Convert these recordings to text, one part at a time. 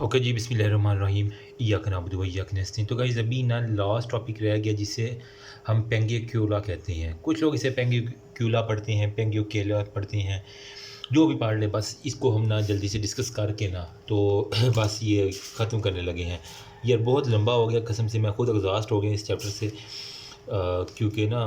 Okay जी, बिस्मिल्लाहिर्रहमानिर्रहीम। इय्याक नअबुदु व इय्याक नस्तईन। तो गाइस अभी ना लास्ट टॉपिक रह गया जिसे हम पेंगिक्यूला कहते हैं। कुछ लोग इसे पेंगिक्यूला पढ़ते हैं, पेंगिक्यूला पढ़ते हैं, जो भी पढ़ ले, बस इसको हम ना जल्दी से डिस्कस करके ना तो बस ये ख़त्म करने लगे हैं। यार बहुत लंबा हो गया, कसम से मैं खुद एग्जॉस्ट हो गया इस चैप्टर से, क्योंकि ना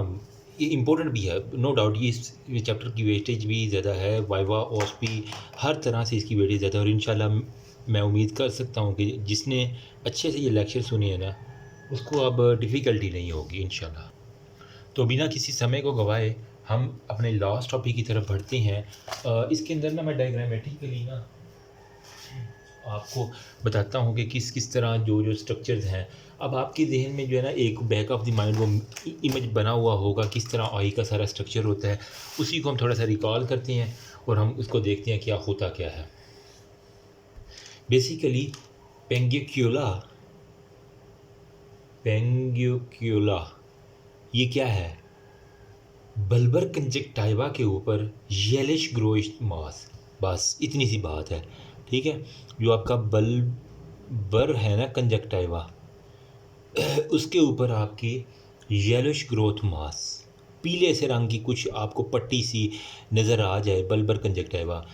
ये इम्पोर्टेंट भी है, नो डाउट। ये चैप्टर की वेटेज भी ज़्यादा है, वाइवा ओएसपी हर तरह से इसकी वेटेज ज़्यादा है। और इंशाल्लाह मैं उम्मीद कर सकता हूँ कि जिसने अच्छे से ये लेक्चर सुने हैं ना, उसको अब डिफ़िकल्टी नहीं होगी इंशाल्लाह। तो बिना किसी समय को गवाए हम अपने लास्ट टॉपिक की तरफ बढ़ते हैं। इसके अंदर ना मैं डायग्रामेटिकली ना आपको बताता हूँ कि किस किस तरह जो जो स्ट्रक्चर्स हैं। अब आपके जहन में जो है ना एक बैक ऑफ द माइंड वो इमेज बना हुआ होगा किस तरह आई का सारा स्ट्रक्चर होता है। उसी को हम थोड़ा सा रिकॉल करते हैं और हम उसको देखते हैं क्या होता क्या है। बेसिकली पेंगिक्यूला ये क्या है? बल्बर कंजक्टाइवा के ऊपर येलिश ग्रोइश मास, बस इतनी सी बात है। ठीक है, जो आपका बल्बर है ना कंजक्टाइवा, उसके ऊपर आपकी येलिश ग्रोथ मास, पीले से रंग की कुछ आपको पट्टी सी नज़र आ जाए बल्बर कंजक्टाइवा।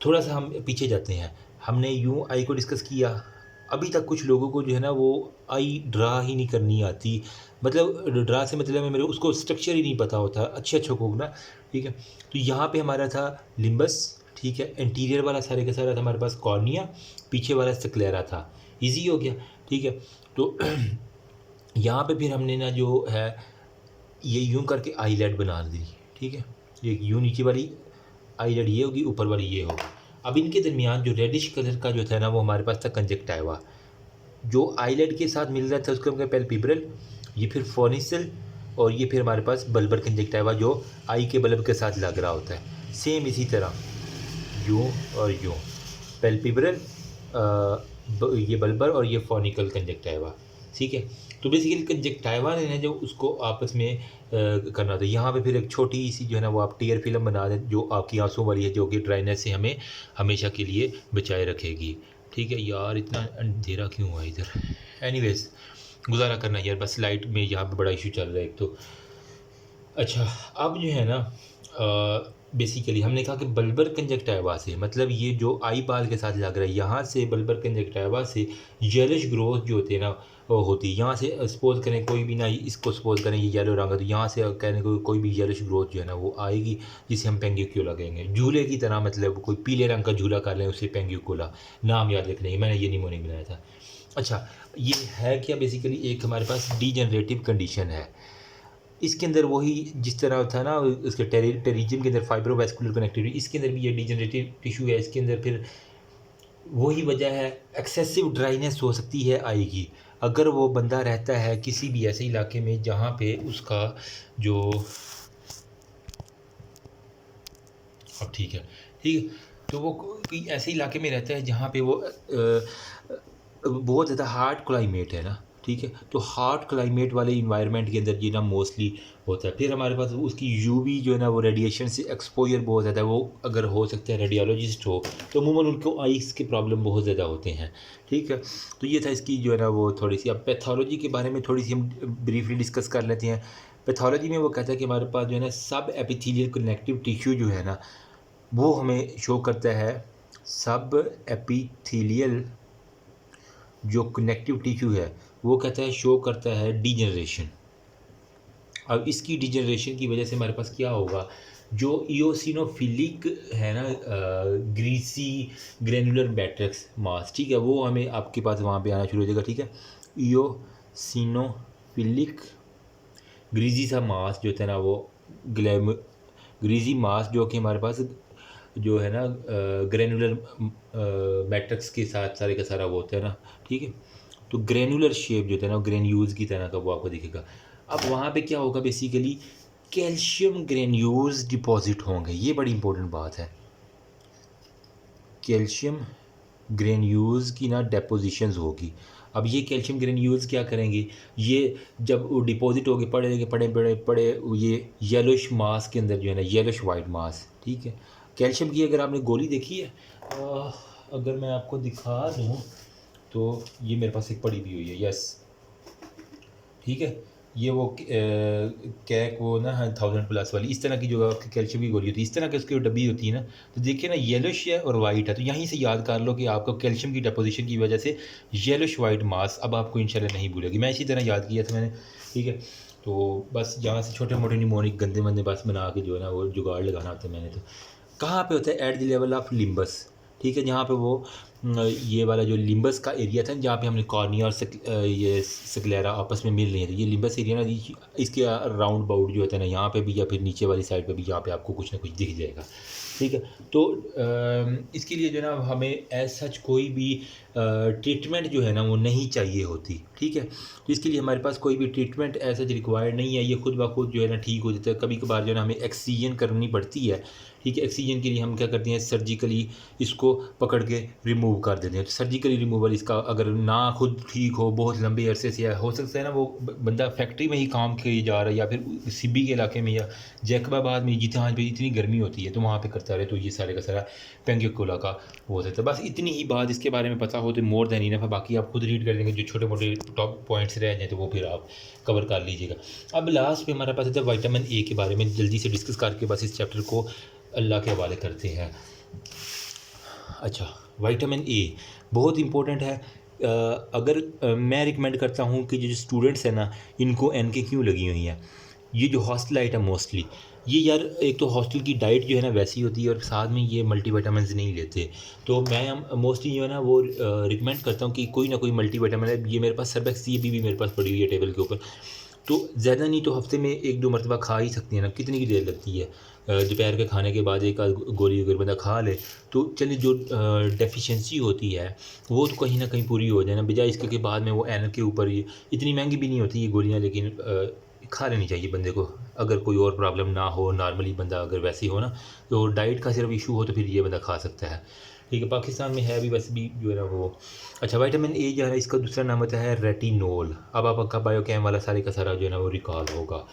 थोड़ा सा हम पीछे जाते हैं, हमने यूँ आई को डिस्कस किया। अभी तक कुछ लोगों को जो है ना वो आई ड्रा ही नहीं करनी आती, मतलब ड्रा से मतलब है मेरे उसको स्ट्रक्चर ही नहीं पता होता अच्छे को ना। ठीक है, तो यहाँ पे हमारा था लिम्बस, ठीक है, इंटीरियर वाला सारे का सारा था हमारे पास कॉर्निया, पीछे वाला स्क्लेरा था। इजी हो गया। ठीक है, तो यहाँ पे फिर हमने ना जो है ये यूँ करके आईलेट बना दी। ठीक है, एक यूँ नीचे वाली आईलेट ये होगी, ऊपर वाली ये होगी। अब इनके दरमियान जो रेडिश कलर का जो था ना वो हमारे पास था कंजक्टाइवा, जो आईलेट के साथ मिल रहा था उसको हम कहते हैं पैल्पेब्रल, ये फिर फोनिसल, और ये फिर हमारे पास बल्बर कंजक्टाइवा जो आई के बल्ब के साथ लग रहा होता है। सेम इसी तरह यूँ और यूँ, पैल्पेब्रल, ये बल्बर और ये फोनिकल कंजक्टाइवा। ठीक है, तो बेसिकली कंजक्टाइवा ने जो उसको आपस में करना था। यहाँ पे फिर एक छोटी सी जो है ना वो आप टीयर फिल्म बना दें जो आपकी आंसू वाली है, जो कि ड्राइनेस से हमें हमेशा के लिए बचाए रखेगी। ठीक है यार, इतना अंधेरा क्यों हुआ इधर? एनीवेज, गुजारा करना यार, बस लाइट में यहाँ पे बड़ा इशू चल रहा है एक तो। अच्छा, अब जो है ना बेसिकली हमने कहा कि बल्बर कंजक्टाइवा से मतलब ये जो आई बाल के साथ लग रहा है, यहाँ से बल्बर कंजक्टाइवा से येलिश ग्रोथ जो होती है ना वो होती है। यहाँ से सपोज करें कोई भी ना, इसको सपोज करें ये येलो रंग है, तो यहाँ से कहने को कोई भी येलिश ग्रोथ जो है ना वो आएगी, जिसे हम पेंगिक्यूला कहेंगे। झूले की तरह, मतलब कोई पीले रंग का झूला कर लें उसे पेंगिक्यूला नाम याद रखने की, मैंने ये निमोनिक बनाया था। अच्छा, ये है क्या? बेसिकली एक हमारे पास डीजनरेटिव कंडीशन है। इसके अंदर वही जिस तरह था ना उसके टेरिजियम के अंदर फाइब्रोवैस्कुलर कनेक्टिविटी, इसके अंदर भी ये डीजनरेटिव टिश्यू है। इसके अंदर फिर वही वजह है, एक्सेसिव ड्राइनेस हो सकती है आएगी अगर वो बंदा रहता है किसी भी ऐसे इलाके में जहाँ पे उसका जो, अब ठीक है, तो वो कोई ऐसे इलाके में रहता है जहाँ पे वो बहुत ज़्यादा हार्ड क्लाइमेट है ना। ठीक है, तो हार्ड क्लाइमेट वाले इन्वायरमेंट के अंदर ये ना मोस्टली होता है। फिर हमारे पास उसकी यूवी जो है ना वो रेडिएशन से एक्सपोजर बहुत ज़्यादा है। वो अगर हो सकता है रेडियोलॉजिस्ट हो तो अमूमन उनको आइस के प्रॉब्लम बहुत ज़्यादा होते हैं। ठीक है, तो ये था इसकी जो है ना वो थोड़ी सी। अब पैथोलॉजी के बारे में थोड़ी सी हम ब्रीफली डिस्कस कर लेते हैं। पैथोलॉजी में वो कहता है कि हमारे पास जो है ना सब एपिथेलियल कनेक्टिव टिश्यू जो है ना वो हमें शो करता है, सब एपिथेलियल जो कनेक्टिव टिश्यू है वो कहता है शो करता है डीजनरेशन। अब इसकी डीजनरेशन की वजह से हमारे पास क्या होगा, जो इओसिनोफिलिक है ना ग्रीसी ग्रेनुलर मैट्रिक्स मास, ठीक है, वो हमें आपके पास वहाँ पे आना शुरू हो जाएगा। ठीक है, इओसिनोफिलिक ग्रीजी सा मास जो था ना वो ग्रीजी मास जो कि हमारे पास जो है ना ग्रेनुलर मैट्रिक्स के साथ सारे का सारा वो होता है ना। ठीक है, तो ग्रेनुलर शेप जो है ना ग्रेन्यूल्स की तरह का वो आपको दिखेगा। अब वहाँ पे क्या होगा, बेसिकली कैल्शियम ग्रेन्यूल्स डिपॉजिट होंगे। ये बड़ी इंपॉर्टेंट बात है, कैल्शियम ग्रेन्यूल्स की ना डेपोजिशंस होगी। अब ये कैल्शियम ग्रेन्यूल्स क्या करेंगे, ये जब वो डिपॉजिट होगे पड़े पड़े पड़े पड़े ये येलोश मास के अंदर जो है ना येलोश वाइट मास। ठीक है, कैल्शियम की अगर आपने गोली देखी है, अगर मैं आपको दिखा दूँ तो ये मेरे पास एक पड़ी भी हुई है, यस ठीक है। ये वो कैक वो ना 1000+ वाली इस तरह की जो आपकी कैल्शियम की गोली होती है, इस तरह की उसकी डब्बी होती है ना, तो देखिए ना येलोश है और वाइट है, तो यहीं से याद कर लो कि आपको कैल्शियम की डिपोजिशन की वजह से येलोश वाइट मास अब आपको इंशाल्लाह नहीं भूलेगी। मैं इसी तरह याद किया था मैंने, ठीक है। तो बस यहाँ से छोटे मोटे निमोनिक गंदे मंदे बस बना के जो है ना वो जुगाड़ लगाना होता है मैंने। तो कहाँ पे होता है? At the level of limbus, ठीक है, जहाँ पे वो ये वाला जो लिम्बस का एरिया था जहाँ पे हमने कॉर्निया और ये स्क्लेरा आपस में मिल रही है, ये लिम्बस एरिया ना, इसके राउंड बाउट जो होता है ना, यहाँ पे भी या फिर नीचे वाली साइड पे भी, यहाँ पे आपको कुछ ना कुछ दिख जाएगा, ठीक है। तो इसके लिए जो है ना हमें एज सच कोई भी ट्रीटमेंट जो है ना वो नहीं चाहिए होती, ठीक है। तो इसके लिए हमारे पास कोई भी ट्रीटमेंट ऐसा रिक्वायर्ड नहीं है, ये खुद ब खुद जो है ना ठीक हो जाता है। कभी कभार जो है ना हमें एक्सीजन करनी पड़ती है, ठीक है। एक्सीजन के लिए हम क्या करते हैं, सर्जिकली इसको पकड़ के रिमूव कर देते हैं। तो सर्जिकली रिमूवल इसका अगर ना खुद ठीक हो, बहुत लंबे अरसे से हो सकता है ना वो बंदा फैक्ट्री में ही काम किए जा रहा है या फिर सिब्बी के इलाके में या जैकबाबाद में जहाँ पे इतनी गर्मी होती है तो वहाँ पे करता रहे, तो ये सारे का सारा पेंगोकुला का हो सकता है। बस इतनी ही बात इसके बारे में पता हो तो मोर देन इनफ है, बाकी आप खुद रीड कर देंगे, जो छोटे मोटे टॉप पॉइंट्स रह जाए तो वो फिर आप कवर कर लीजिएगा। अब लास्ट पे हमारे पास है विटामिन ए के बारे में जल्दी से डिस्कस करके बस इस चैप्टर को अल्लाह के हवाले करते हैं। अच्छा, विटामिन ए बहुत इंपॉर्टेंट है। अगर मैं रिकमेंड करता हूँ कि जो स्टूडेंट्स हैं ना, इनको एनके क्यों लगी हुई हैं, ये जो हॉस्टल आइटम मोस्टली ये यार, एक तो हॉस्टल की डाइट जो है ना वैसी होती है और साथ में ये मल्टीविटामिन नहीं लेते, तो मैं मोस्टली जो है ना वो रिकमेंड करता हूँ कि कोई ना कोई मल्टीविटामिन है। ये मेरे पास सर्बेक्स ये भी मेरे पास पड़ी हुई है टेबल के ऊपर, तो ज़्यादा नहीं तो हफ्ते में 1-2 मरतबा खा ही सकती हैं ना, कितनी की देर लगती है, दोपहर के खाने के बाद एक आध गोली अगर बंदा खा ले तो चलिए, जो डेफिशिएंसी होती है वो तो कहीं ना कहीं पूरी हो जाए ना, बजाय इसके के बाद में वो एन के ऊपर ये इतनी महंगी भी नहीं होती ये गोलियाँ, लेकिन खा लेनी चाहिए बंदे को अगर कोई और प्रॉब्लम ना हो, नॉर्मली बंदा अगर वैसे ही हो ना, तो डाइट का सिर्फ इशू हो तो फिर ये बंदा खा सकता है, ठीक है। पाकिस्तान में है भी वैसे भी जो है ना वो। अच्छा, विटामिन ए जो है ना इसका दूसरा नाम होता है रेटिनोल। अब आपका बायोकेम वाला सारे का सारा जो है ना वो रिकॉल होगा।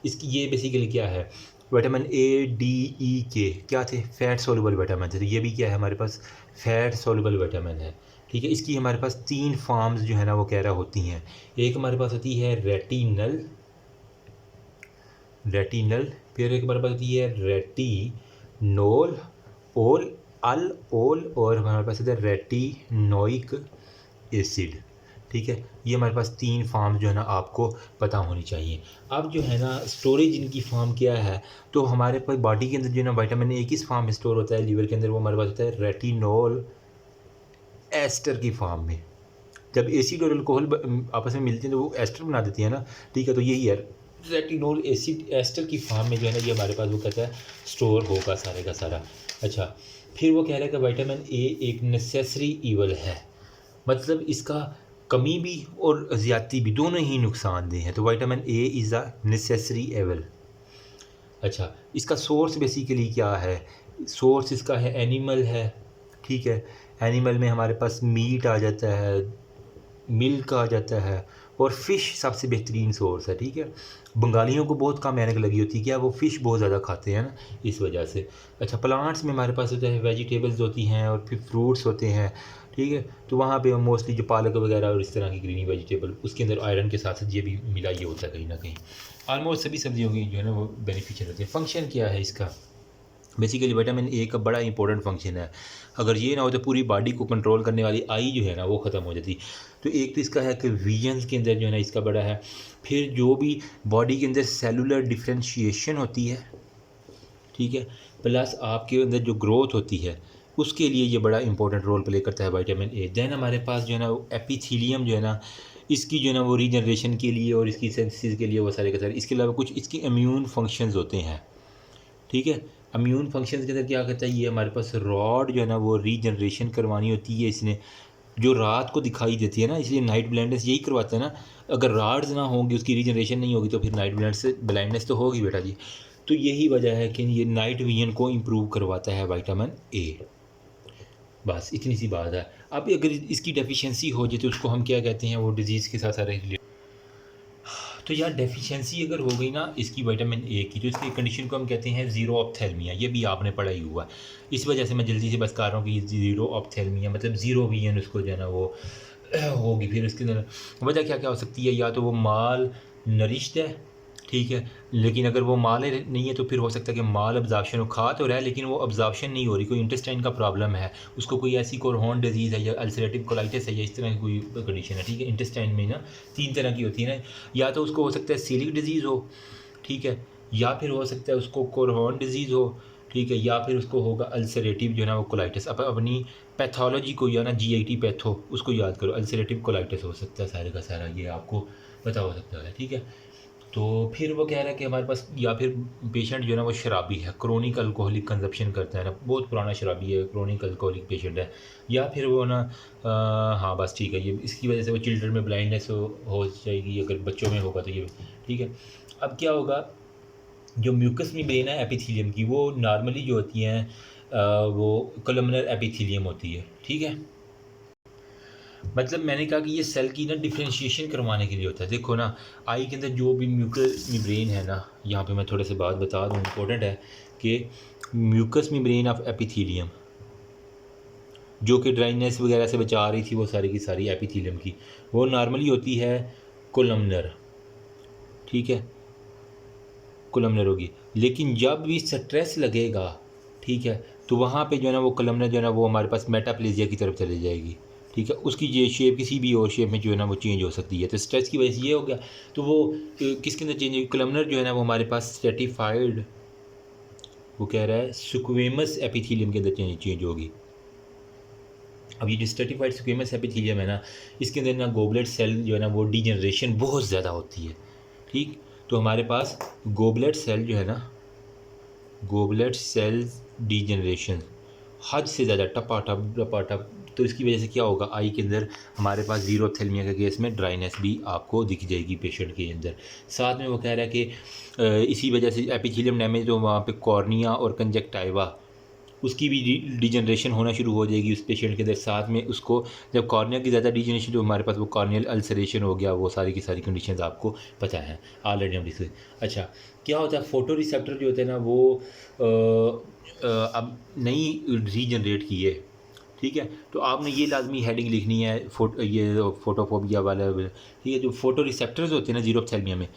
इसकी ये बेसिकली क्या है, विटामिन ए डी ई के क्या थे, फैट सोलुबल विटामिन थे, तो ये भी क्या है हमारे पास फैट सोलुबल विटामिन है, ठीक है। इसकी हमारे पास 3 फॉर्म्स जो है ना वो कह रहा होती हैं। एक हमारे पास होती है रेटिनल, फिर एक हमारे पास होती है रेटिनोल ओल अल ओल, और हमारे पास होता है रेटिनोइक एसिड, ठीक है। ये हमारे पास 3 फार्म जो है ना आपको पता होनी चाहिए। अब जो है ना स्टोरेज इनकी फार्म क्या है, तो हमारे पास बॉडी के अंदर जो है ना विटामिन ए किस फार्म में स्टोर होता है, लीवर के अंदर, वो हमारे पास होता है रेटिनोल एस्टर की फार्म में। जब एसिड और अल्कोहल आपस में मिलते हैं तो वो एस्टर बना देती है ना, ठीक है। तो यही है रेटिनोल एसिड एस्टर की फार्म में जो है ना ये हमारे पास वो कहता है स्टोर होगा सारे का सारा। अच्छा, फिर वो कह रहा है कि विटामिन ए एक नेसेसरी ईवल है, मतलब इसका कमी भी और ज़्यादती भी दोनों ही नुकसानदेह हैं। तो vitamin A is a necessary evil. अच्छा, इसका सोर्स बेसिकली क्या है, सोर्स इसका है एनिमल है, ठीक है। एनिमल में हमारे पास मीट आ जाता है, मिल्क आ जाता है, और फ़िश सबसे बेहतरीन सोर्स है, ठीक है। बंगालियों को बहुत कम ऐनक लगी होती है, क्या वो फ़िश बहुत ज़्यादा खाते हैं ना, इस वजह से। अच्छा, प्लांट्स में हमारे पास होता है वेजिटेबल्स होती हैं और फिर फ्रूट्स होते हैं, ठीक है। तो वहाँ पे मोस्टली जो पालक वगैरह और इस तरह की ग्रीनी वेजिटेबल, उसके अंदर आयरन के साथ साथ ये भी मिला ये होता है कहीं ना कहीं। ऑलमोस्ट सभी सब्जियों की जो है ना वो बेनिफिशियल होती है। फंक्शन क्या है इसका, बेसिकली विटामिन ए का बड़ा इंपॉर्टेंट फंक्शन है। अगर ये ना हो तो पूरी बॉडी को कंट्रोल करने वाली आई जो है ना वो ख़त्म हो जाती। तो एक तो इसका है कि विजन्स के अंदर जो है ना इसका बड़ा है। फिर जो भी बॉडी के अंदर सेलुलर डिफ्रेंशिएशन होती है, ठीक है, प्लस आपके अंदर जो ग्रोथ होती है उसके लिए ये बड़ा इंपॉर्टेंट रोल प्ले करता है विटामिन ए। दैन हमारे पास जो है ना एपिथीलियम जो है ना इसकी जो है ना वो रीजनरेशन के लिए और इसकी सेंसिस के लिए वो सारे के सारे, इसके अलावा कुछ इसके इम्यून फंक्शंस होते हैं, ठीक है। इम्यून फंक्शंस के अंदर क्या करता है, ये हमारे पास रॉड जो है ना वो रीजनरेशन करवानी होती है इसने, जो रात को दिखाई देती है ना, इसलिए नाइट ब्लाइंडनेस यही करवाता है ना। अगर रॉड्स ना होंगी, उसकी रीजनरेशन नहीं होगी तो फिर नाइट ब्लाइंडनेस तो होगी बेटा जी। तो यही वजह है कि ये नाइट विजन को इम्प्रूव करवाता है विटामिन ए। बस इतनी सी बात है। अब अगर इसकी डेफिशिएंसी हो जाए तो उसको हम क्या कहते हैं, वो डिजीज़ के साथ सारे। तो यार डेफिशिएंसी अगर हो गई ना इसकी विटामिन ए की, तो इसकी कंडीशन को हम कहते हैं ज़ीरो ऑप्थेल्मिया। ये भी आपने पढ़ा ही हुआ है। इस वजह से मैं जल्दी से बस कर रहा हूँ कि ज़ीरो ऑप्थेल्मिया मतलब ज़ीरो विजन उसको जो है ना वो होगी। फिर उसके अंदर वजह क्या क्या हो सकती है, या तो वो माल नरिश्ड है, ठीक है, लेकिन अगर वो माल नहीं है तो फिर हो सकता है कि माल अब्जॉर्प्शन वो खा तो रहा है लेकिन वो अब्जॉर्प्शन नहीं हो रही, कोई इंटेस्टाइन का प्रॉब्लम है, उसको कोई ऐसी कोरहोन डिजीज़ है या अल्सरेटिव कोलाइटिस है या इस तरह की कोई कंडीशन है, ठीक है। इंटेस्टाइन में ना 3 तरह की होती है ना, या तो उसको हो सकता है सीलिक डिजीज़ हो, ठीक है, या फिर हो सकता है उसको कोरहोन डिजीज़ हो, ठीक है, या फिर उसको होगा अल्सरेटिव जो है ना वो कोलाइटिस। अब अपनी पैथोलॉजी को या ना GIT पैथो उसको याद करो, अल्सरेटिव कोलाइटिस हो सकता है सारे का सारा, ये आपको पता हो सकता है, ठीक है। तो फिर वो कह रहा है कि हमारे पास, या फिर पेशेंट जो है ना वो शराबी है, क्रोनिक अल्कोहलिक कंजप्शन करता है ना, बहुत पुराना शराबी है, क्रोनिक अल्कोहलिक पेशेंट है, या फिर वो ना हाँ बस ठीक है, ये इसकी वजह से वो चिल्ड्रन में ब्लाइंडनेस हो जाएगी, अगर बच्चों में होगा तो ये, ठीक है। अब क्या होगा, जो म्यूकस मेम्ब्रेन है एपिथेलियम की, वो नॉर्मली जो होती हैं वो कोलमनर एपिथेलियम होती है, ठीक है। मतलब मैंने कहा कि ये सेल की ना डिफ्रेंशिएशन करवाने के लिए होता है। देखो ना, आई के अंदर जो भी म्यूकस मेम्ब्रेन है ना, यहाँ पे मैं थोड़े से बात बता दूँ, इम्पोर्टेंट है कि म्यूकस मेम्ब्रेन ऑफ एपिथेलियम जो कि ड्राइनेस वगैरह से बचा रही थी वो सारी की सारी एपिथेलियम की, वो नॉर्मली होती है कोलमनर, ठीक है, कोलमनर होगी। लेकिन जब भी स्ट्रेस लगेगा, ठीक है, तो वहाँ पे जो है ना वो कोलमनर जो है ना वो हमारे पास मेटाप्लेजिया की तरफ चली जाएगी, ठीक है। उसकी ये शेप किसी भी और शेप में जो है ना वो चेंज हो सकती है। तो स्ट्रेस की वजह से ये हो गया, तो वो किसके अंदर चेंज होगी, कोलमनर जो है ना वो हमारे पास स्ट्रेटिफाइड, वो कह रहा है स्क्वेमस एपिथेलियम के अंदर चेंज होगी। अब ये जो स्ट्रेटिफाइड स्क्वेमस एपिथेलियम है ना, इसके अंदर ना गोबलेट सेल जो है ना वो डीजनरेशन बहुत ज़्यादा होती है, ठीक। तो हमारे पास गोबलेट सेल जो है ना, गोबलेट सेल्स डीजनरेशन हद से ज़्यादा टपाटप, तो इसकी वजह से क्या होगा, आई के अंदर हमारे पास ज़ीरोथेल्मिया के केस में ड्राइनेस भी आपको दिख जाएगी पेशेंट के अंदर। साथ में वो कह रहा है कि इसी वजह से एपिथेलियम डैमेज तो वहाँ पे कॉर्निया और कंजक्टाइवा उसकी भी डिजनरेशन होना शुरू हो जाएगी उस पेशेंट के अंदर। साथ में उसको जब कॉर्निया की ज़्यादा डिजनरेशन, जो हमारे पास वो कॉर्नियल अल्सरेशन हो गया, वो सारी की सारी कंडीशंस आपको पता है ऑलरेडी हम डिस्कस। अच्छा, क्या होता है, फोटो रिसेप्टर जो होते हैं ना वो अब नहीं रीजनरेट किए, ठीक है। तो आपने ये लाजमी हेडिंग लिखनी है, ये फोटोफोबिया वाला, ठीक है। जो फोटो रिसेप्टर्स होते हैं ना ज़ीरोथेल्मिया में,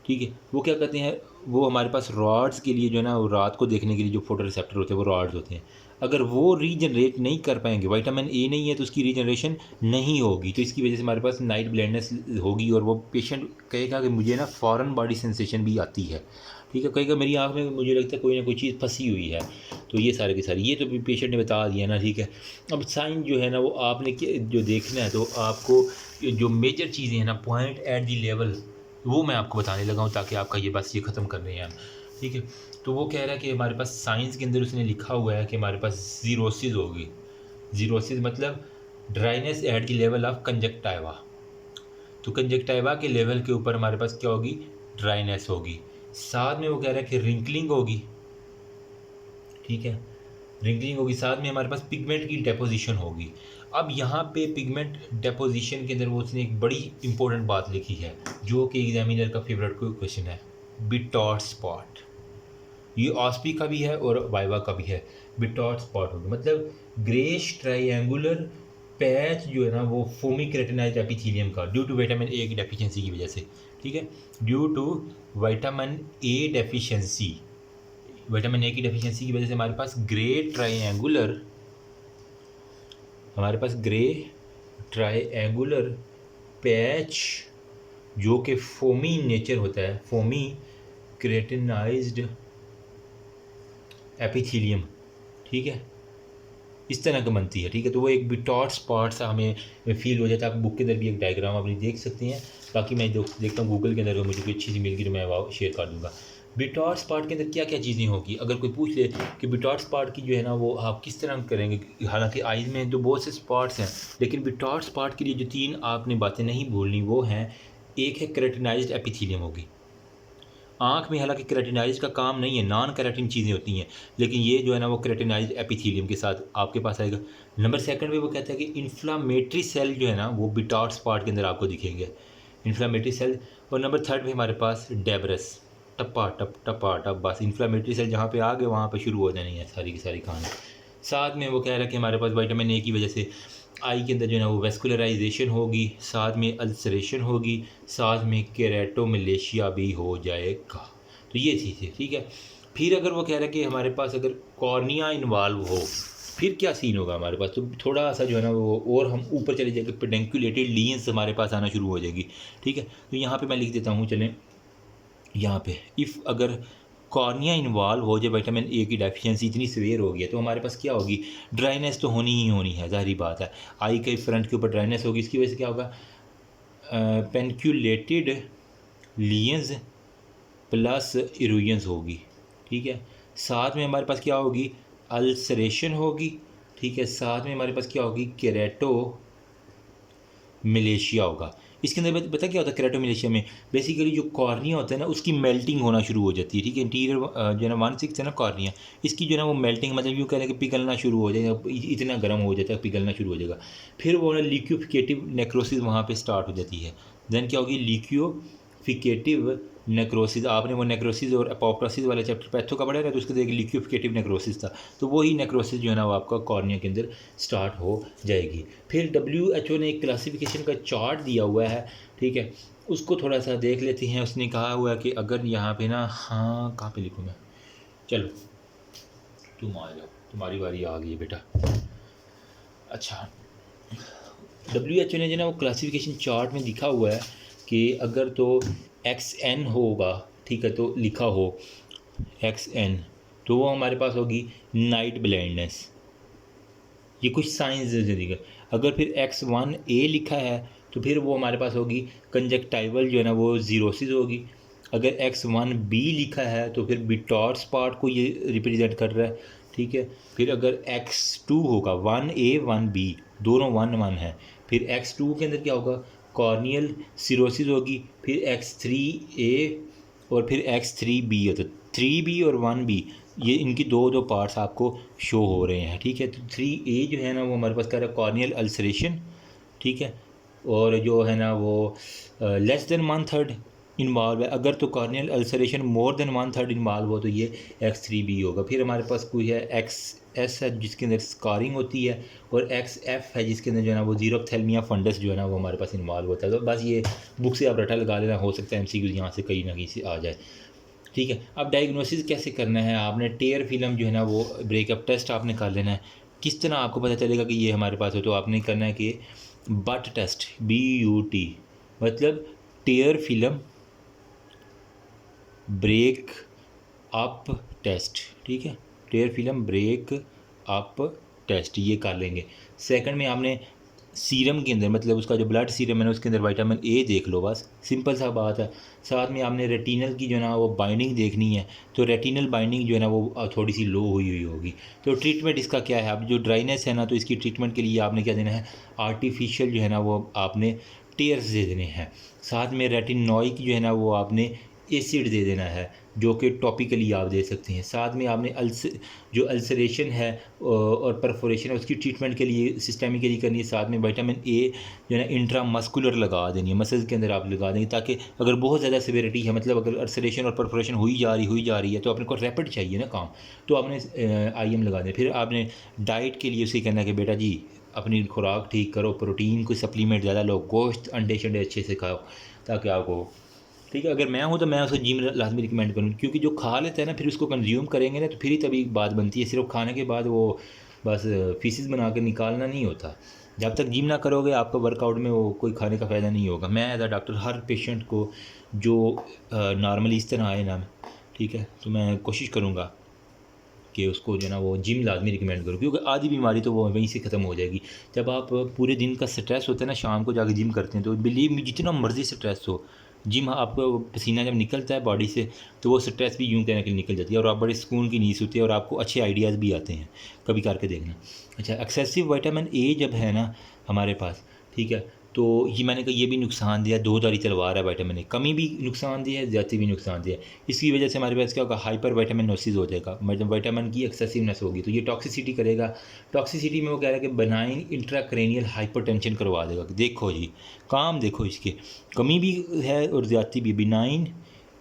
ठीक है, वो क्या करते हैं, वो हमारे पास रॉड्स के लिए जो है ना, वो रात को देखने के लिए जो फोटो रिसेप्टर होते हैं वो रॉड्स होते हैं। अगर वो रीजनरेट नहीं कर पाएंगे, विटामिन ए नहीं है तो उसकी रीजनरेशन नहीं होगी, तो इसकी वजह से हमारे पास नाइट ब्लाइंडनेस होगी और वो पेशेंट कहेगा कि मुझे ना फ़ॉरन बॉडी सेंसेशन भी आती है, ठीक है, कहेगा मेरी आँख में मुझे लगता है कोई ना कोई चीज़ फंसी हुई है। तो ये सारे के सारे ये तो पेशेंट ने बता दिया ना, ठीक है। अब साइन जो है ना वो आपने जो देखना है, तो आपको जो मेजर चीज़ें हैं ना, पॉइंट एट दी लेवल, वो मैं आपको बताने लगा हूँ ताकि आपका ये बस ये ख़त्म कर रहे हैं हम, ठीक है। तो वो कह रहा है कि हमारे पास साइंस के अंदर उसने लिखा हुआ है कि हमारे पास ज़ीरोसिस होगी। ज़ीरोसिस मतलब dryness eight the level of conjunctiva. तो कंजक्टाइवा के लेवल के ऊपर हमारे पास क्या होगी, ड्राइनेस होगी। साथ में वो कह रहा है कि रिंकलिंग होगी, ठीक है, रिंकलिंग होगी। साथ में हमारे पास पिगमेंट की डेपोजिशन होगी। अब यहाँ पे पिगमेंट डेपोजिशन के अंदर वो उसने एक बड़ी इंपॉर्टेंट बात लिखी है जो कि एग्जामिनर का फेवरेट क्वेश्चन है, बिटॉट स्पॉट। ये ऑस्पी का भी है और वाइवा का भी है। बिटॉट स्पॉट होगा मतलब ग्रेश ट्रायंगुलर पैच जो है ना वो फोमी केराटिनाइज्ड एपिथेलियम का, ड्यू टू विटामिन ए की डेफिशिएंसी की वजह से, ठीक है, due to vitamin A deficiency, vitamin A की डेफिशिएंसी की वजह से हमारे पास ग्रे ट्रायंगुलर पैच जो कि फोमी नेचर होता है, फोमी केराटिनाइज्ड एपिथेलियम, ठीक है, इस तरह का बनती है, ठीक है। तो वो एक बिटॉट स्पॉट सा हमें फील हो जाता है। आप बुक के अंदर भी एक डायग्राम अपनी देख सकते हैं, बाकी मैं देखता हूँ गूगल के अंदर मुझे कोई अच्छी सी मिल गई तो मैं वो शेयर कर दूँगा। बिटॉट स्पॉट के अंदर क्या क्या चीज़ें होगी, अगर कोई पूछ ले कि बिटॉट स्पॉट की जो है ना वो आप किस तरह करेंगे, हालांकि आइज़ में तो बहुत से स्पॉट्स हैं, लेकिन बिटॉट स्पॉट के लिए जो 3 आपने बातें नहीं भूलनी वो हैं, एक है केराटिनाइज्ड एपिथेलियम होगी। आँख में हालांकि केराटिनाइज का काम नहीं है, नॉन केराटिन चीज़ें होती हैं, लेकिन ये जो है ना वो केराटिनाइज एपिथेलियम के साथ आपके पास आएगा। नंबर सेकंड पे वो कहता है कि इन्फ्लामेटरी सेल जो है ना वो बिटॉट स्पॉट के अंदर आपको दिखेंगे, इन्फ्लामेटरी सेल। और नंबर थर्ड पे हमारे पास डेब्रस, टप्पा टप, बस इन्फ्लामेटरी सेल जहाँ पे आ गए वहाँ पे शुरू हो जानी है सारी की सारी कहानी। साथ में वो कह रहा है कि हमारे पास विटामिन ए की वजह से आई के अंदर जो है ना वो वेस्कुलराइजेशन होगी, साथ में अल्सरेशन होगी, साथ में केरेटोमलेशिया भी हो जाएगा। तो ये चीज़ है, ठीक है। फिर अगर वो कह रहा है कि हमारे पास अगर कॉर्निया इन्वॉल्व हो, फिर क्या सीन होगा हमारे पास, तो थोड़ा सा जो है ना वो और हम ऊपर चले जाएंगे, पेडेंकुलेटेड लीन्स हमारे पास आना शुरू हो जाएगी, ठीक है। तो यहाँ पे मैं लिख देता हूँ, चलें यहाँ पे, इफ़ अगर कॉर्निया इन्वॉल्व हो जाए, विटामिन ए की डेफिशिएंसी इतनी सीवियर हो गई है, तो हमारे पास क्या होगी, ड्राइनेस तो होनी ही होनी है, ज़ाहिर बात है। आई के फ्रंट के ऊपर ड्राइनेस होगी, इसकी वजह से क्या होगा, पेनक्यूलेटेड लीयंस प्लस इरूजन्स होगी, ठीक है। साथ में हमारे पास क्या होगी, अल्सरेशन होगी, ठीक है। साथ में हमारे पास क्या होगी, केरेटो मलेशिया होगा। इसके अंदर पता क्या होता है केराटो मलेशिया में, बेसिकली जो कॉर्निया होता है ना उसकी मेल्टिंग होना शुरू हो जाती है, ठीक है। इंटीरियर जो है ना 1/6 है ना कॉर्निया, इसकी जो है ना वो मेल्टिंग, मतलब यूँ कह रहे हैं कि पिघलना शुरू हो जाएगा, इतना गर्म हो जाता है, पिघलना शुरू हो जाएगा। फिर वो ना लिक्विफिकेटिव नेक्रोसिस वहाँ पे स्टार्ट हो जाती है। देन क्या होगी, लिक्विफिकेटिव नेक्रोसिस। आपने वो नेक्रोसिस और अपोप्टोसिस वाला चैप्टर पैथो का पढ़ा है, तो उसके अंदर लिक्विफिकेटिव नेक्रोसिस था, तो वही नेक्रोसिस जो है ना वो आपका कॉर्निया के अंदर स्टार्ट हो जाएगी। फिर WHO ने एक क्लासिफिकेशन का चार्ट दिया हुआ है, ठीक है, उसको थोड़ा सा देख लेते हैं। उसने कहा हुआ है कि अगर यहाँ पे ना, हाँ कहाँ पे लिखूँ मैं, चलो तुम आ जाओ, तुम्हारी बारी आ गई है बेटा। अच्छा, WHO ने जो ना वो क्लासिफिकेशन चार्ट में लिखा हुआ है कि अगर तो XN होगा, ठीक है, तो लिखा हो XN, तो वो हमारे पास होगी नाइट ब्लाइंडनेस, ये कुछ साइंस देगा। अगर फिर X1A लिखा है तो फिर वो हमारे पास होगी कंजक्टाइवल जो है ना वो जीरोसिस होगी। अगर X1B लिखा है तो फिर बिटॉर्स पार्ट को ये रिप्रेजेंट कर रहा है, ठीक है। फिर अगर X2 होगा, 1A 1B दोनों 1 1 है, फिर X2 के अंदर क्या होगा, कॉर्नियल सिरोसिस होगी। फिर X3A और फिर X3B होता है, 3B और 1B, ये इनकी दो दो पार्ट्स आपको शो हो रहे हैं, ठीक है। तो 3A जो है ना वो हमारे पास कह रहा है कॉर्नियल अल्सरेशन, ठीक है। और जो है ना वो लेस देन 1/3 इन्वॉल्व है। अगर तो corneal ulceration more than 1/3 involve हो तो ये X3B होगा। फिर हमारे पास कोई है XS है जिसके अंदर स्कारिंग होती है, और XF है जिसके अंदर जो है ना वो जीरोप्थेल्मिया फंडस जो है ना वो हमारे पास इन्वॉल्व होता है। तो बस ये बुक से आप रटा लगा लेना, हो सकता है MCQ यहाँ से कहीं ना कहीं से आ जाए, ठीक है। अब डायग्नोसिस कैसे करना है, आपने टेयर फिल्म जो है ना वो ब्रेकअप टेस्ट आपने कर लेना है। किस तरह आपको पता चलेगा कि ये हमारे पास हो, तो आपने करना है कि बट टेस्ट, BUT, मतलब टेयर फिल्म ब्रेक अप टेस्ट, ठीक है। टेयर फिल्म ब्रेक अप टेस्ट ये कर लेंगे। सेकंड में आपने सीरम के अंदर, मतलब उसका जो ब्लड सीरम है ना उसके अंदर विटामिन ए देख लो, बस सिंपल सा बात है। साथ में आपने रेटिनल की जो है ना वो बाइंडिंग देखनी है, तो रेटिनल बाइंडिंग जो है ना वो थोड़ी सी लो हुई हुई होगी। तो ट्रीटमेंट इसका क्या है, अब जो ड्राइनेस है ना तो इसकी ट्रीटमेंट के लिए आपने क्या देना है, आर्टिफिशियल जो है ना वो आपने टेयर्स दे देने हैं। साथ में रेटिनॉइक जो है ना वो आपने एसिड दे देना है, जो कि टॉपिकली आप दे सकते हैं। साथ में आपने जो अल्सरेशन है और परफोरेशन है उसकी ट्रीटमेंट के लिए सिस्टमिकली करनी है। साथ में विटामिन ए जो है ना इंट्रामस्कुलर लगा देनी है, मसल्स के अंदर आप लगा देंगे, ताकि अगर बहुत ज़्यादा सिवियरिटी है, मतलब अगर अल्सरेशन और परफोरेशन हुई जा रही है तो अपने को रैपिड चाहिए ना काम, तो आपने IM लगा दें। फिर आपने डाइट के लिए उसे कहना है कि बेटा जी अपनी खुराक ठीक करो, प्रोटीन कोई सप्लीमेंट ज़्यादा लो, गोश्त अंडे शंडे अच्छे से खाओ, ताकि आपको, ठीक है। अगर मैं हूँ तो मैं उसको जिम लाजमी रिकमेंड करूँ, क्योंकि जो खा लेता है ना फिर उसको कंज्यूम करेंगे ना तो फिर ही तभी बात बनती है। सिर्फ खाने के बाद वो बस फीसिस बना के निकालना नहीं होता। जब तक जिम ना करोगे आपका वर्कआउट में वो कोई खाने का फ़ायदा नहीं होगा। मैं एज अ डॉक्टर हर पेशेंट को जो नॉर्मली इस तरह आए ना, ठीक है, तो मैं कोशिश करूँगा कि उसको जो है ना वो जिम लाजमी रिकमेंड करूँ, क्योंकि आधी बीमारी तो वो वहीं से ख़त्म हो जाएगी। जब आप पूरे दिन का स्ट्रेस होता है ना शाम को जाके जिम करते हैं, तो बिलीव मी जितना मर्ज़ी स्ट्रेस हो, जिम आपको पसीना जब निकलता है बॉडी से तो वो स्ट्रेस भी यूँ कहने के लिए निकल जाती है, और आप बड़े सुकून की नींद सोते हैं और आपको अच्छे आइडियाज़ भी आते हैं। कभी करके देखना। अच्छा, एक्सेसिव विटामिन ए जब है ना हमारे पास, ठीक है, तो ये मैंने कहा ये भी नुकसान दिया, दो धारी तलवार है विटामिन ए, कमी भी नुकसान दिया है, ज़्यादा भी नुकसान दिया है। इसकी वजह से हमारे पास क्या होगा, हाइपर विटामिनोसिस हो जाएगा, मतलब विटामिन की एक्सेसिवनेस होगी, तो ये टॉक्सिसिटी करेगा। टॉक्सिसिटी में वो कह रहा है कि बनाइन इंट्राक्रेनियल हाइपरटेंशन करवा देगा। देखो जी काम देखो, इसके कमी भी है और ज़्यादती भी। बिनाइन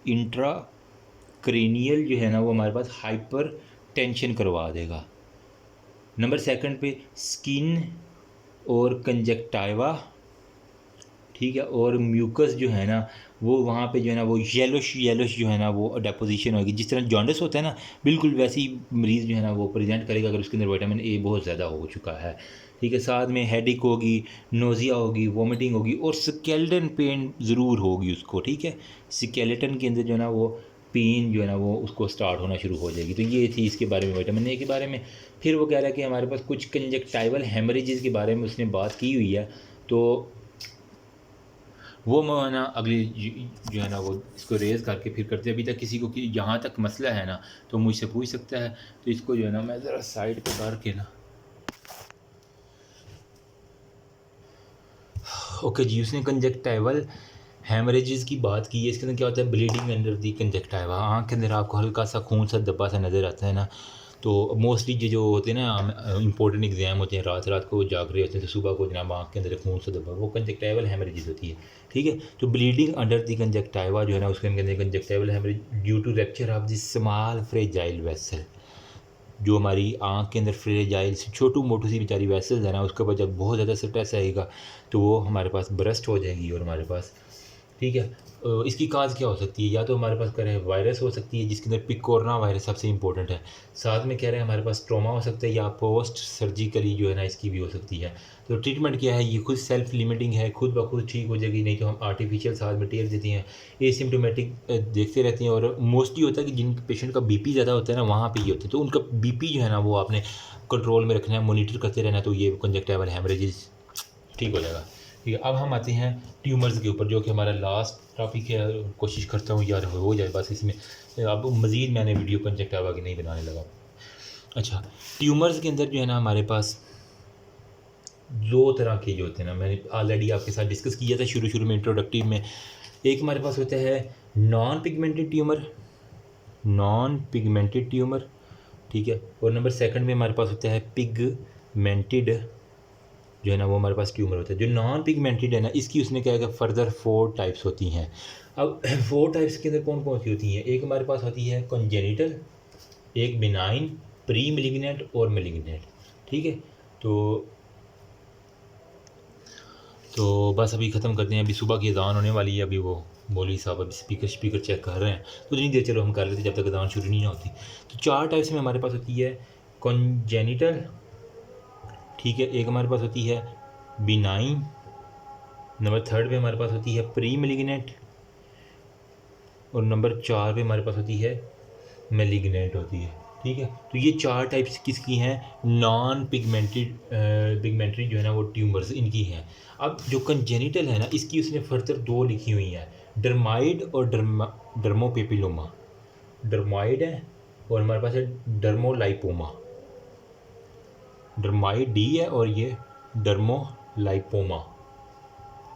इंट्राक्रेनियल जो है ना वो हमारे पास हाइपर टेंशन करवा देगा। नंबर सेकंड पे स्किन और कंजक्टाइवा, ठीक है, और म्यूकस जो है ना वो वहाँ पे जो है ना वो येलोश जो है ना वो डेपोजिशन होगी। जिस तरह जॉन्डिस होता है ना, बिल्कुल वैसे ही मरीज़ जो है ना वो प्रेजेंट करेगा अगर उसके अंदर विटामिन ए बहुत ज़्यादा हो चुका है, ठीक है। साथ में हेडेक होगी, नोज़िया होगी, वोमिटिंग होगी और स्केलेटन पेन ज़रूर होगी उसको, ठीक है। स्केलेटन के अंदर जो है ना वो पेन जो है ना वो उसको स्टार्ट होना शुरू हो जाएगी। तो ये थी इसके बारे में, विटामिन ए के बारे में। फिर वो कह रहा है कि हमारे पास कुछ कंजक्टाइवल हेमरेजेस के बारे में उसने बात की हुई है, तो वो मैं ना अगली जो है ना वो इसको रेज़ करके फिर करते। अभी तक किसी को कि यहाँ तक मसला है ना तो मुझसे पूछ सकता है। तो इसको जो है ना मैं ज़रा साइड पे करके ना, ओके जी, उसने कंजक्टाइवल हेमरेजेस की बात की है। इसके अंदर क्या होता है, ब्लीडिंग अंडर दी कंजक्टाइवा, आँख के अंदर आपको हल्का सा खून सा धब्बा सा नज़र आता है ना। तो मोस्टली ये जो होते हैं ना इंपॉर्टेंट एग्जाम होते हैं, रात रात को जाग रहे होते हैं तो सुबह को जनाब आँख के अंदर खून सा धब्बा, वो कंजक्टाइवल हेमरेजेस होती है, ठीक है। तो ब्लीडिंग अंडर दी कंजक्टाइवा जो है ना उसके अंदर conjunctival haemorrhage due to rupture of the small fragile vessel, जो हमारी आँख के अंदर फ्रेजाइल छोटू मोटू सी बेचारी वेसल्स है ना, उसके ऊपर जब बहुत ज़्यादा स्ट्रेस आएगा तो वो हमारे पास बरस्ट हो जाएगी और हमारे पास, ठीक है। इसकी काज क्या हो सकती है, या तो हमारे पास कह रहे हैं वायरस हो सकती है जिसके अंदर पिकोरोना वायरस सबसे इंपॉर्टेंट है। साथ में कह रहे हैं हमारे पास ट्रॉमा हो सकता है, या पोस्ट सर्जिकली जो है ना इसकी भी हो सकती है। तो ट्रीटमेंट क्या है, ये खुद सेल्फ लिमिटिंग है, खुद ब खुद ठीक हो जाएगी, नहीं तो हम आर्टिफिशियल साथ में टेर देते हैं। एसिम्टोमेटिक देखते रहते हैं। और मोस्टली होता है कि जिन पेशेंट का बीपी ज़्यादा होता है ना वहाँ पे ये होते हैं, तो उनका बीपी जो है ना वो आपने कंट्रोल में रखना है, मॉनिटर करते रहना है, तो ये कंजक्टिवल हेमरेजेस ठीक हो जाएगा, ठीक है। अब हम आते हैं ट्यूमर्स के ऊपर, जो कि हमारा लास्ट टॉपिक है। कोशिश करता हूँ यार हो जाए बस इसमें, अब मज़ीद मैंने वीडियो कंजक्टिवा की नहीं बनाने लगा। अच्छा, ट्यूमर्स के अंदर जो है ना हमारे पास दो तरह के जो होते हैं ना, मैंने ऑलरेडी आपके साथ डिस्कस किया था शुरू शुरू में इंट्रोडक्टिव में। एक हमारे पास होता है non pigmented tumour, non pigmented tumour, ठीक है। और नंबर सेकंड में हमारे पास होता है पिगमेंटेड जो है ना वो हमारे पास ट्यूमर होता है। जो नॉन पिगमेंटेड है ना इसकी उसने क्या है फर्दर 4 टाइप्स होती हैं। अब 4 टाइप्स के अंदर कौन कौन सी होती हैं, एक हमारे पास होती है कॉन्जेनिटल, एक बिनाइन, प्री मेलिग्नेंट और मेलिग्नेंट, ठीक है। तो बस अभी ख़त्म करते हैं, अभी सुबह की अज़ान होने वाली है, अभी वो मौलवी साहब अभी स्पीकर चेक कर रहे हैं, तो नहीं देर चलो हम कर लेते जब तक अज़ान शुरू नहीं होती। तो 4 टाइप्स में हमारे पास होती है कॉन्जेनिटल, ठीक है। एक हमारे पास होती है बिनाइन, नंबर 3 पे हमारे पास होती है प्री मेलिग्नेंट, और नंबर 4 पे हमारे पास होती है मेलिग्नेंट होती है, ठीक है। तो ये 4 टाइप्स किसकी हैं, नॉन पिगमेंटरी जो है ना वो ट्यूमर्स इनकी हैं। अब जो कंजेनिटल है ना इसकी उसने फर्दर 2 लिखी हुई हैं, डर्माइड और डर्मोपेपिलोमा। डर्माइड है और हमारे पास है डर्मोलाइपोमा, डर्माइड डी है और ये डर्मोलाइपोमा।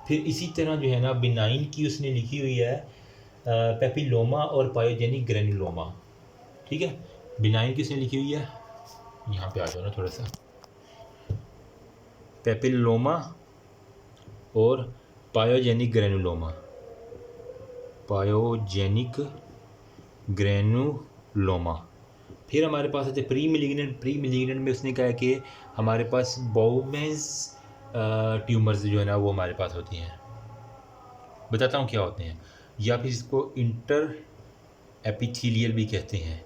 फिर इसी तरह जो है ना बिनाइन की उसने लिखी हुई है पेपिलोमा और पायोजेनिक ग्रेनुलोमा, ठीक है। बिनाइन की उसने लिखी हुई है, यहाँ पे आ जाओ ना थोड़ा सा, पेपिलोमा और पायोजेनिक ग्रेनुलोमा, पायोजेनिक ग्रेनुलोमा। फिर हमारे पास है प्री मेलिग्नेंट। प्री मेलिग्नेंट में उसने कहा कि हमारे पास बाउमेंस ट्यूमर्स जो है ना वो हमारे पास होती हैं, बताता हूँ क्या होते हैं, या फिर इसको इंटर एपिथेलियल भी कहते हैं,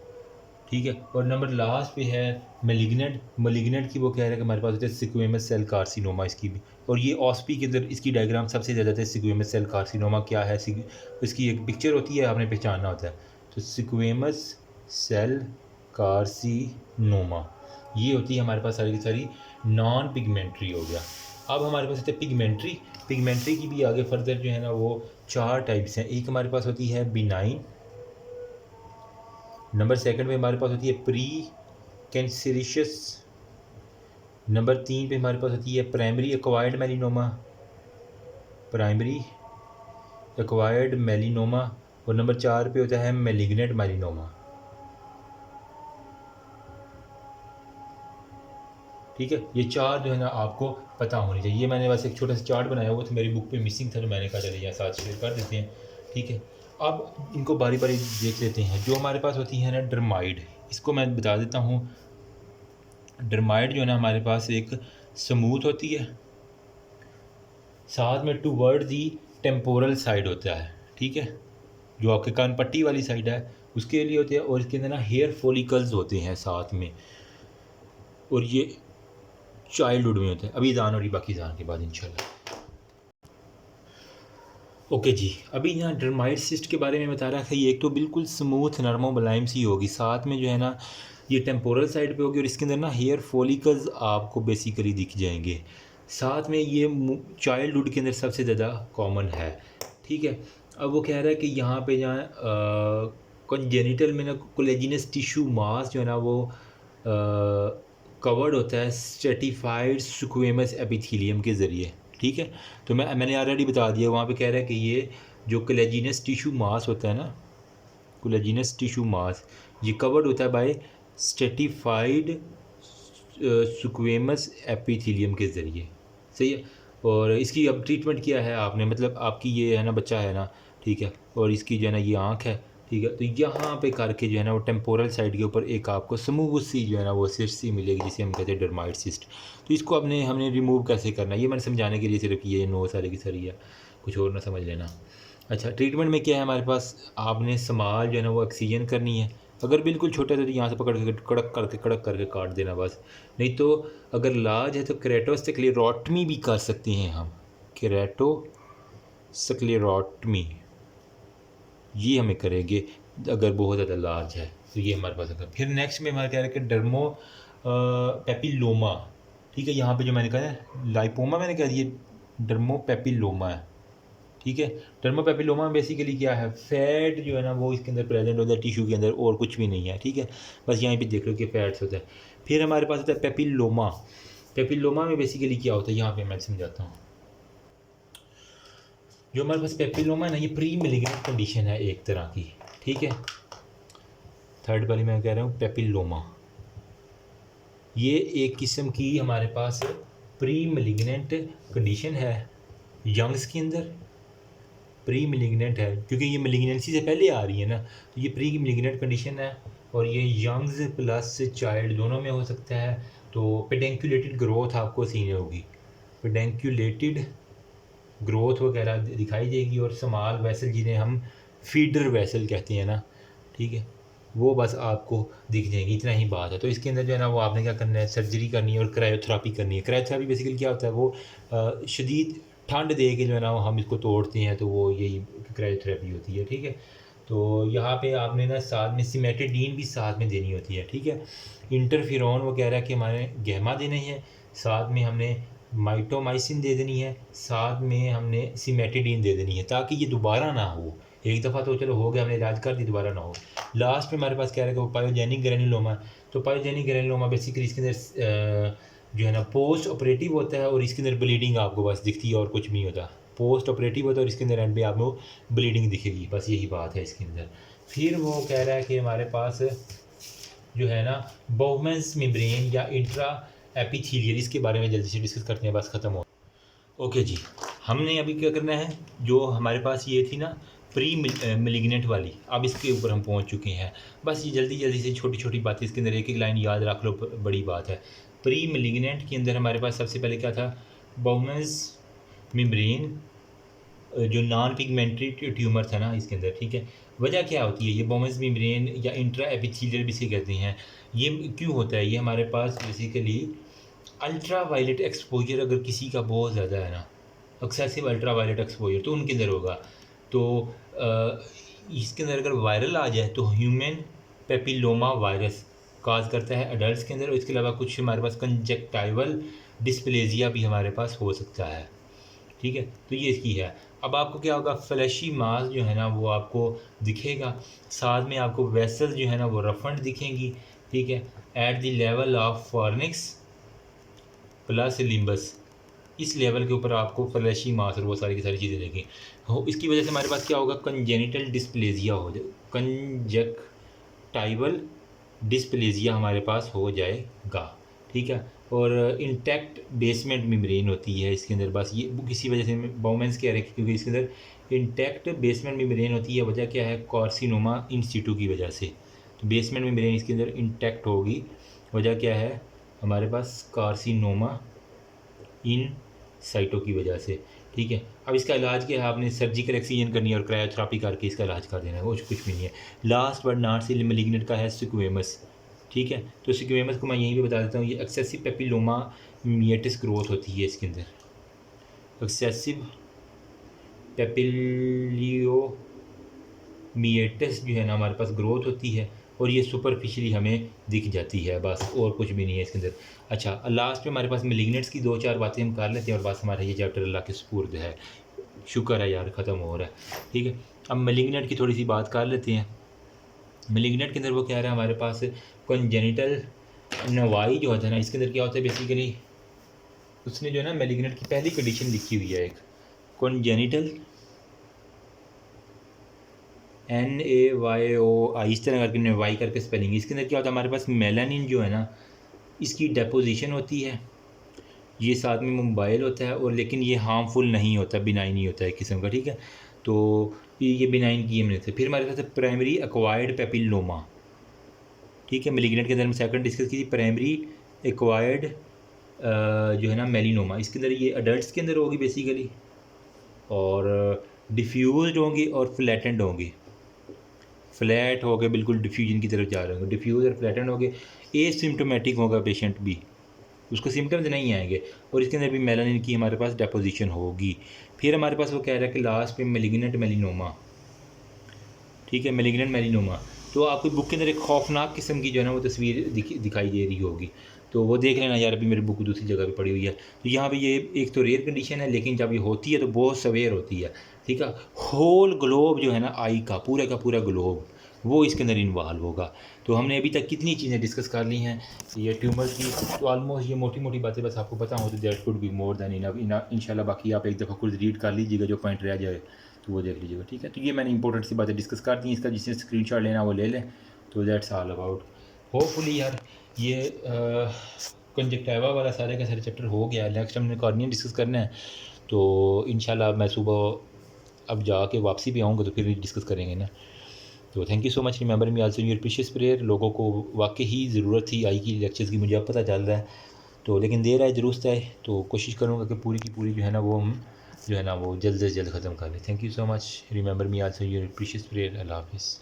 ठीक है। और नंबर लास्ट पे है मेलिग्नेंट। मेलिग्नेंट की वो कह रहे हैं कि हमारे पास होता है स्क्वेमस सेल कार्सिनोमा इसकी भी, और ये ऑस्पी के अंदर इसकी डायग्राम सबसे ज़्यादा है। स्क्वेमस सेल कार्सिनोमा क्या है, इसकी एक पिक्चर होती है, आपने पहचानना होता है। तो स्क्वेमस सेल कार्सिनोमा ये होती है हमारे पास सारी की सारी नॉन पिगमेंट्री हो गया। अब हमारे पास होता है पिगमेंट्री। पिगमेंट्री की भी आगे फर्दर जो है ना वो 4 टाइप्स हैं। एक हमारे पास होती है बिनाइन, नंबर सेकंड पे हमारे पास होती है प्री कैंसरिशियस, नंबर 3 पे हमारे पास होती है प्राइमरी एक्वायर्ड मेलिनोमा, प्राइमरी एक्वायर्ड मेलिनोमा, और नंबर 4 पे होता है मेलिग्नेंट मेलिनोमा, ठीक है। ये 4 जो है ना आपको पता होनी चाहिए। ये मैंने वैसे एक छोटा सा चार्ट बनाया हुआ था, मेरी बुक पे मिसिंग था, तो मैंने कहा चलिए यहाँ साथ शेयर कर देते हैं, ठीक है। अब इनको बारी बारी देख लेते हैं। जो हमारे पास होती है ना डर्माइड, इसको मैं बता देता हूँ। डर्माइड जो है ना हमारे पास एक स्मूथ होती है, साथ में टूवर्ड दी टेम्पोरल साइड होता है, ठीक है, जो आपके कान पट्टी वाली साइड है उसके लिए होते हैं, और इसके अंदर ना हेयर फॉलिकल्स होते हैं साथ में, और ये चाइल्डहुड में होते हैं। अभी जान और बाकी जान के बाद इंशाल्लाह। ओके जी, अभी यहाँ डर्माइड सिस्ट के बारे में बता रहा था। ये एक तो बिल्कुल स्मूथ नरमो मुलायम सी होगी, साथ में जो है ना ये टेम्पोरल साइड पे होगी, और इसके अंदर ना हेयर फॉलिकल्स आपको बेसिकली दिख जाएंगे। साथ में ये चाइल्डहुड के अंदर सबसे ज़्यादा कॉमन है, ठीक है। अब वो कह रहा है कि यहाँ पे जहाँ कंजेनिटल में ना कोलेजिनस टिश्यू मास जो है ना वो कवर्ड होता है स्ट्रेटिफाइड स्क्वेमस एपिथेलियम के ज़रिए, ठीक है। तो मैंने ऑलरेडी बता दिया, वहाँ पे कह रहा है कि ये जो कोलेजिनस टिश्यू मास होता है ना, कोलेजिनस टिश्यू मास ये कवर्ड होता है बाय स्ट्रेटिफाइड स्क्वेमस एपिथेलियम के ज़रिए, सही है। और इसकी अब ट्रीटमेंट किया है आपने, मतलब आपकी ये है ना बच्चा है ना, ठीक है, और इसकी जो है ना ये आँख है, ठीक है, तो यहाँ पे करके जो है ना वो टेम्पोरल साइड के ऊपर एक आपको स्मूथ सी जो है ना वो सिस्ट सी मिलेगी, जिसे हम कहते हैं डर्माइड सिस्ट। तो इसको हमने रिमूव कैसे करना है ये मैंने समझाने के लिए सिर्फ ये 9 साल की सरी है, कुछ और ना समझ लेना। अच्छा, ट्रीटमेंट में क्या है हमारे पास, आपने समाल जो है ना वो ऑक्सीजन करनी है। अगर बिल्कुल छोटा है तो यहाँ से पकड़ के कड़क करके काट देना बस। नहीं तो अगर लार्ज है तो केरेटोस्क्लेरोटमी भी कर सकते हैं हम, केरेटोस्क्लेरोटमी ये हमें करेंगे अगर बहुत ज़्यादा लार्ज है तो ये हमारे पास होगा। फिर नेक्स्ट में हमारा कह रहा है कि डर्मो पेपिलोमा, ठीक है, यहाँ पे जो मैंने कहा है लाइपोमा मैंने कह दिया, डर्मो पेपिलोमा है, ठीक है। डर्मो पेपिलोमा में बेसिकली क्या है, फैट जो है ना वो इसके अंदर प्रेजेंट होता है टिश्यू के अंदर, और कुछ भी नहीं है, ठीक है, बस यहाँ पे देख लो कि फैट्स होता है। फिर हमारे पास होता है पेपिलोमा। पेपिलोमा में बेसिकली क्या होता है यहाँ पे मैं समझाता हूँ। जो हमारे पास पेपिलोमा है ना ये प्री मैलिग्नेंट कंडीशन है एक तरह की, ठीक है। थर्ड वाली मैं कह रहा हूँ पेपिलोमा, ये एक किस्म की हमारे पास प्री मैलिग्नेंट कंडीशन है यंग्स के अंदर, प्री मैलिग्नेंट है क्योंकि ये मैलिग्नेंसी से पहले आ रही है ना, तो ये प्री मैलिग्नेंट कंडीशन है, और ये यंग्स प्लस चाइल्ड दोनों में हो सकता है। तो पेडेंकुलेटेड ग्रोथ आपको सीने होगी, पेडेंकुलेटेड ग्रोथ वगैरह दिखाई देगी, और स्मॉल वेसल जिन्हें हम फीडर वेसल कहते हैं ना, ठीक है, वो बस आपको दिख जाएंगी, इतना ही बात है। तो इसके अंदर जो है ना वो आपने क्या करना है, सर्जरी करनी है और क्रायोथेरेपी करनी है। क्रायोथेरेपी बेसिकली क्या होता है, वो शदीद ठंड दे के जो है ना हम इसको तोड़ते हैं, तो वो यही क्रायोथेरेपी होती है, ठीक है। तो यहाँ पे आपने ना साथ में सिमेटिडीन भी साथ में देनी होती है, ठीक है। इंटरफेरॉन वो कह रहा है कि हमारे गहमा देने हैं, साथ में हमने माइटोमाइसिन दे देनी है, साथ में हमने सिमेटिडीन दे देनी है, ताकि ये दोबारा ना हो। एक दफ़ा तो चलो हो गया, हमने इलाज कर दी, दोबारा ना हो। लास्ट में हमारे पास कह रहा है कि वो पायोजेनिक ग्रैन्युलोमा। तो पायोजेनिक ग्रैन्युलोमा बेसिकली इसके अंदर जो है ना पोस्ट ऑपरेटिव होता है, और इसके अंदर ब्लीडिंग आपको बस दिखती है और कुछ नहीं होता। पोस्ट ऑपरेटिव होता है और इसके अंदर एंड पे आपको ब्लीडिंग दिखेगी, बस यही बात है इसके अंदर। फिर वो कह रहा है कि हमारे पास जो है ना बोहमेंस मेम्ब्रेन या इंट्रा एपिथेलियल, इसके बारे में जल्दी से डिस्कस करते हैं, बस ख़त्म हो। ओके जी, हमने अभी क्या करना है, जो हमारे पास ये थी ना प्री मैलिग्नेंट वाली, अब इसके ऊपर हम पहुंच चुके हैं। बस ये जल्दी जल्दी से छोटी छोटी बातें इसके अंदर एक एक लाइन याद रख लो, बड़ी बात है। प्री मैलिग्नेंट के अंदर हमारे पास सबसे पहले क्या था, बोहमेंस मेम्ब्रेन, जो नॉन पिगमेंटरी ट्यूमर था ना इसके अंदर, ठीक है। वजह क्या होती है, ये बोहमेंस मेम्ब्रेन या इंट्रा एपिथेलियल भी इसे कहते हैं, ये क्यों होता है, ये हमारे पास बेसिकली अल्ट्रा वायलेट एक्सपोजर अगर किसी का बहुत ज़्यादा है ना, एक्सेसिव अल्ट्रा वायलेट एक्सपोजर, तो उनके अंदर होगा। तो इसके अंदर अगर वायरल आ जाए तो ह्यूमन पेपिलोमा वायरस काज करता है अडल्ट के अंदर, और इसके अलावा कुछ हमारे पास कंजक्टाइवल डिस्प्लेजिया भी हमारे पास हो सकता है, ठीक है। तो ये इसकी है। अब आपको क्या होगा, फ्लैशी मास जो है ना वो आपको दिखेगा, साथ में आपको वेसल जो है ना वो रफंड दिखेंगी, ठीक है, at the level of fornix plus limbus, इस लेवल के ऊपर आपको फ्लैशी मास और वो सारी की सारी चीज़ें देखें हो। इसकी वजह से हमारे पास क्या होगा, कंजेनिटल डिस्प्लेजिया हो जाए, कंजक्टाइवल डिस्प्लेजिया हमारे पास हो जाएगा, ठीक है। और इंटैक्ट बेसमेंट मेम्ब्रेन होती है इसके अंदर, बस ये किसी वजह से बाउमेंस कह रहे हैं क्योंकि इसके अंदर इंटैक्ट बेसमेंट मेम्ब्रेन होती है। वजह क्या है, कार्सिनोमा इन सिटू की वजह से। तो बेसमेंट मेम्ब्रेन इसके अंदर इंटैक्ट होगी, वजह क्या है हमारे पास, कार्सिनोमा इन साइटों की वजह से, ठीक है। अब इसका इलाज क्या है, आपने सर्जिकल एक्सीजन करनी है और क्रायोथेरेपी करके इसका इलाज कर देना है, वो कुछ भी नहीं है। Last but not least malignant का है स्क्वेमस, ठीक है। तो स्क्वेमस को मैं यहीं पे बता देता हूँ, ये एक्सेसिव पेपिलोमा मिएटिस ग्रोथ होती है इसके अंदर, एक्सेसिव पेपिलियो मिएटिस जो है ना हमारे पास ग्रोथ होती है, और ये सुपरफिशियली हमें दिख जाती है, बस और कुछ भी नहीं है इसके अंदर। अच्छा, लास्ट में हमारे पास मैलिग्नेंट्स की 2-4 बातें हम कर लेते हैं और बस हमारा ये चैप्टर अल्लाह के सुपुर्द है। शुक्र है यार, ख़त्म हो रहा है, ठीक है। अब मैलिग्नेंट की थोड़ी सी बात कर लेते हैं। मैलिग्नेंट के अंदर वो कह रहा है हमारे पास कॉन्जेनिटल नवाई जो होता है ना, इसके अंदर क्या होता है बेसिकली, उसने जो है ना मैलिग्नेंट की पहली कंडीशन लिखी हुई है एक, कॉन्जेनिटल NAYOI, इस तरह करके वाई करके स्पेलिंग। इसके अंदर क्या होता है हमारे पास मेलानिन जो है ना, इसकी डेपोजिशन होती है, ये साथ में मोबाइल होता है, और लेकिन ये हार्मफुल नहीं होता, बिनाइन ही होता है किस्म का, ठीक है। तो ये बिनाइन की हमने थे। फिर हमारे पास प्राइमरी एक्वायर्ड पेपिलोमा, ठीक है। मैलिग्नेंट के अंदर हम सेकंड डिस्कस की थी प्राइमरी एक्वायर्ड जो है ना मेलिनोमा, इसके अंदर ये अडल्ट के अंदर होगी बेसिकली, और डिफ्यूज़ होंगी और फ्लैटेंड होंगी। फ्लैट हो गए, बिल्कुल डिफ्यूजन की तरफ जा रहे होंगे, डिफ्यूज़ और फ्लैटेंड हो गए। एसिम्प्टोमेटिक होगा पेशेंट भी, उसको सिम्टम्स नहीं आएंगे, और इसके अंदर भी मेलानिन की हमारे पास डेपोजिशन होगी। फिर हमारे पास वो कह रहा है कि लास्ट पे मैलिग्नेंट मेलिनोमा, ठीक है, मैलिग्नेंट मेलिनोमा। तो आपकी बुक के अंदर एक खौफनाक किस्म की जो है ना वो तस्वीर दिखाई दे रही होगी, तो वो देख लेना यार, अभी मेरी बुक दूसरी जगह पे पड़ी हुई है। तो यहाँ पे ये एक तो रेयर कंडीशन है, लेकिन जब ये होती है तो बहुत सवेयर होती है, ठीक है। होल ग्लोब जो है ना आई का पूरा ग्लोब वो इसके अंदर इन्वॉल्व होगा। तो हमने अभी तक कितनी चीज़ें डिस्कस कर ली हैं ये ट्यूमर की, तो ऑलमोस्ट ये मोटी मोटी बातें बस आपको पता हो तो that could be more than enough इंशाल्लाह। बाकी आप एक दफ़ा खुद रीड कर लीजिएगा, जो पॉइंट रह जाए तो वो देख लीजिएगा, ठीक है। तो ये मैंने इंपॉर्टेंट सी बातें डिस्कस कर दी, इसका जिसने स्क्रीनशॉट लेना वो ले लें। तो दैट्स ऑल अबाउट, होपफुली यार ये कंजक्टिवा वाला सारे का सारे चैप्टर हो गया। नेक्स्ट हमने कॉर्निया डिस्कस करना है, तो इंशाल्लाह मैं सुबह अब जाके वापसी पे आऊँगा तो फिर डिस्कस करेंगे ना। तो thank you so much, remember me also your precious prayer. लोगों को वाकई ही ज़रूरत थी आई की लेक्चर्स की, मुझे अब पता चल रहा है, तो लेकिन देर आए दुरुस्त है, तो कोशिश करूँगा कि पूरी की पूरी जो है ना वो हम जो है ना वो जल्द से जल्द ख़त्म कर लें। Thank you so much, remember me also your precious prayer. अल्लाह हाफ़िज़।